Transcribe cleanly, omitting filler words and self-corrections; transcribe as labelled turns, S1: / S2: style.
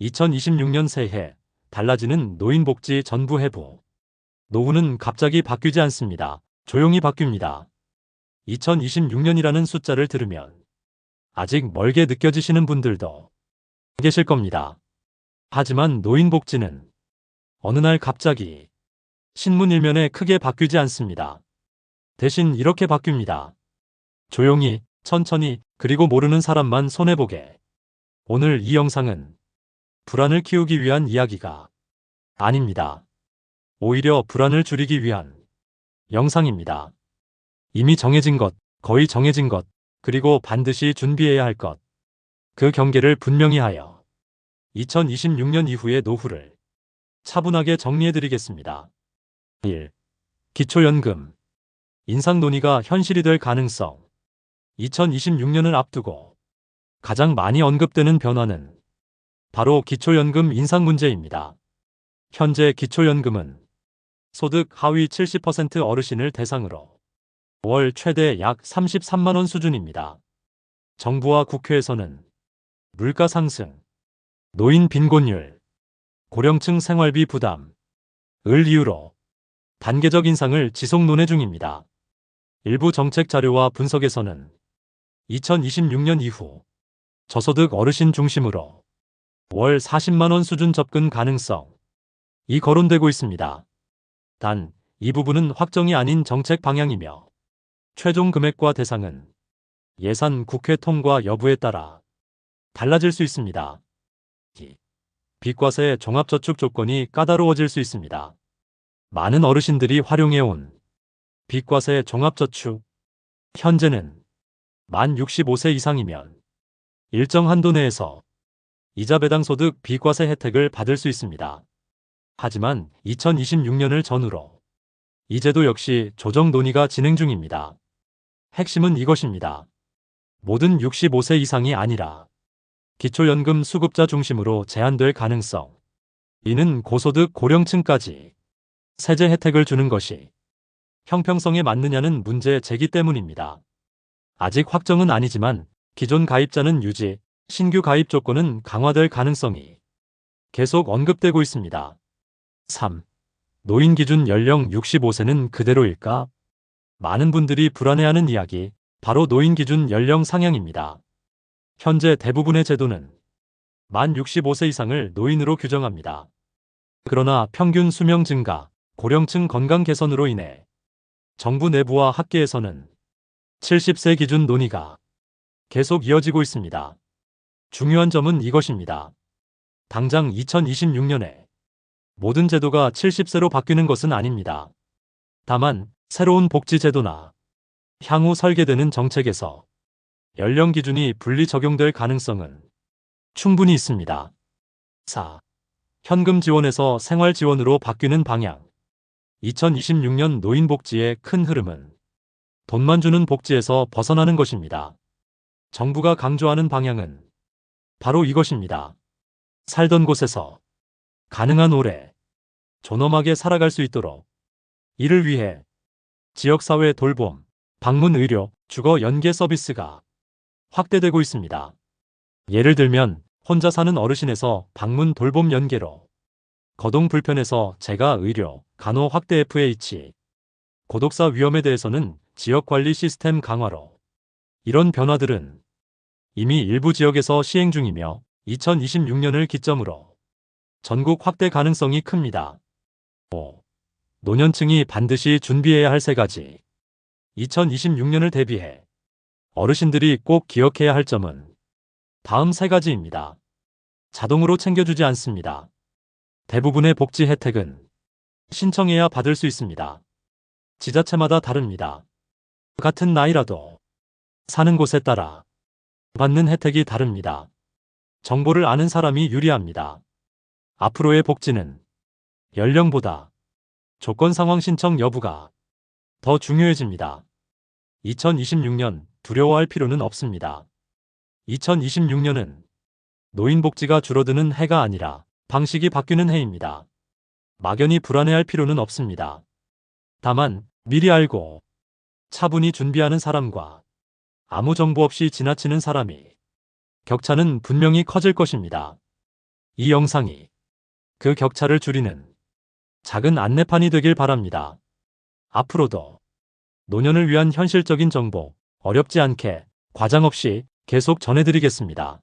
S1: 2026년 새해 달라지는 노인복지 전부 해부. 노후는 갑자기 바뀌지 않습니다. 조용히 바뀝니다. 2026년이라는 숫자를 들으면 아직 멀게 느껴지시는 분들도 계실 겁니다. 하지만 노인복지는 어느 날 갑자기 신문 일면에 크게 바뀌지 않습니다. 대신 이렇게 바뀝니다. 조용히, 천천히, 그리고 모르는 사람만 손해보게. 오늘 이 영상은 불안을 키우기 위한 이야기가 아닙니다. 오히려 불안을 줄이기 위한 영상입니다. 이미 정해진 것, 거의 정해진 것, 그리고 반드시 준비해야 할 것. 그 경계를 분명히 하여 2026년 이후의 노후를 차분하게 정리해드리겠습니다. 1. 기초연금. 인상 논의가 현실이 될 가능성. 2026년을 앞두고 가장 많이 언급되는 변화는 바로 기초연금 인상 문제입니다. 현재 기초연금은 소득 하위 70% 어르신을 대상으로 월 최대 약 33만 원 수준입니다. 정부와 국회에서는 물가 상승, 노인 빈곤율, 고령층 생활비 부담을 이유로 단계적 인상을 지속 논의 중입니다. 일부 정책 자료와 분석에서는 2026년 이후 저소득 어르신 중심으로 월 40만 원 수준 접근 가능성이 거론되고 있습니다. 단, 이 부분은 확정이 아닌 정책 방향이며 최종 금액과 대상은 예산 국회 통과 여부에 따라 달라질 수 있습니다. 비과세 종합저축 조건이 까다로워질 수 있습니다. 많은 어르신들이 활용해온 비과세 종합저축, 현재는 만 65세 이상이면 일정 한도 내에서 이자 배당 소득 비과세 혜택을 받을 수 있습니다. 하지만 2026년을 전후로 이 제도 역시 조정 논의가 진행 중입니다. 핵심은 이것입니다. 모든 65세 이상이 아니라 기초연금 수급자 중심으로 제한될 가능성. 이는 고소득 고령층까지 세제 혜택을 주는 것이 형평성에 맞느냐는 문제 제기 때문입니다. 아직 확정은 아니지만 기존 가입자는 유지, 신규 가입 조건은 강화될 가능성이 계속 언급되고 있습니다. 3. 노인 기준 연령 65세는 그대로일까? 많은 분들이 불안해하는 이야기, 바로 노인 기준 연령 상향입니다. 현재 대부분의 제도는 만 65세 이상을 노인으로 규정합니다. 그러나 평균 수명 증가, 고령층 건강 개선으로 인해 정부 내부와 학계에서는 70세 기준 논의가 계속 이어지고 있습니다. 중요한 점은 이것입니다. 당장 2026년에 모든 제도가 70세로 바뀌는 것은 아닙니다. 다만 새로운 복지 제도나 향후 설계되는 정책에서 연령 기준이 분리 적용될 가능성은 충분히 있습니다. 4. 현금 지원에서 생활 지원으로 바뀌는 방향. 2026년 노인복지의 큰 흐름은 돈만 주는 복지에서 벗어나는 것입니다. 정부가 강조하는 방향은 바로 이것입니다. 살던 곳에서 가능한 오래 존엄하게 살아갈 수 있도록 이를 위해 지역사회 돌봄, 방문 의료, 주거 연계 서비스가 확대되고 있습니다. 예를 들면 혼자 사는 어르신에서 방문 돌봄 연계로, 거동 불편에서 재가 의료, 간호 확대 FH, 고독사 위험에 대해서는 지역관리 시스템 강화로. 이런 변화들은 이미 일부 지역에서 시행 중이며 2026년을 기점으로 전국 확대 가능성이 큽니다. 5. 노년층이 반드시 준비해야 할 세 가지. 2026년을 대비해 어르신들이 꼭 기억해야 할 점은 다음 세 가지입니다. 자동으로 챙겨주지 않습니다. 대부분의 복지 혜택은 신청해야 받을 수 있습니다. 지자체마다 다릅니다. 같은 나이라도 사는 곳에 따라 받는 혜택이 다릅니다. 정보를 아는 사람이 유리합니다. 앞으로의 복지는 연령보다 조건 상황 신청 여부가 더 중요해집니다. 2026년 두려워할 필요는 없습니다. 2026년은 노인복지가 줄어드는 해가 아니라 방식이 바뀌는 해입니다. 막연히 불안해할 필요는 없습니다. 다만 미리 알고 차분히 준비하는 사람과 아무 정보 없이 지나치는 사람이 격차는 분명히 커질 것입니다. 이 영상이 그 격차를 줄이는 작은 안내판이 되길 바랍니다. 앞으로도 노년을 위한 현실적인 정보, 어렵지 않게 과장 없이 계속 전해드리겠습니다.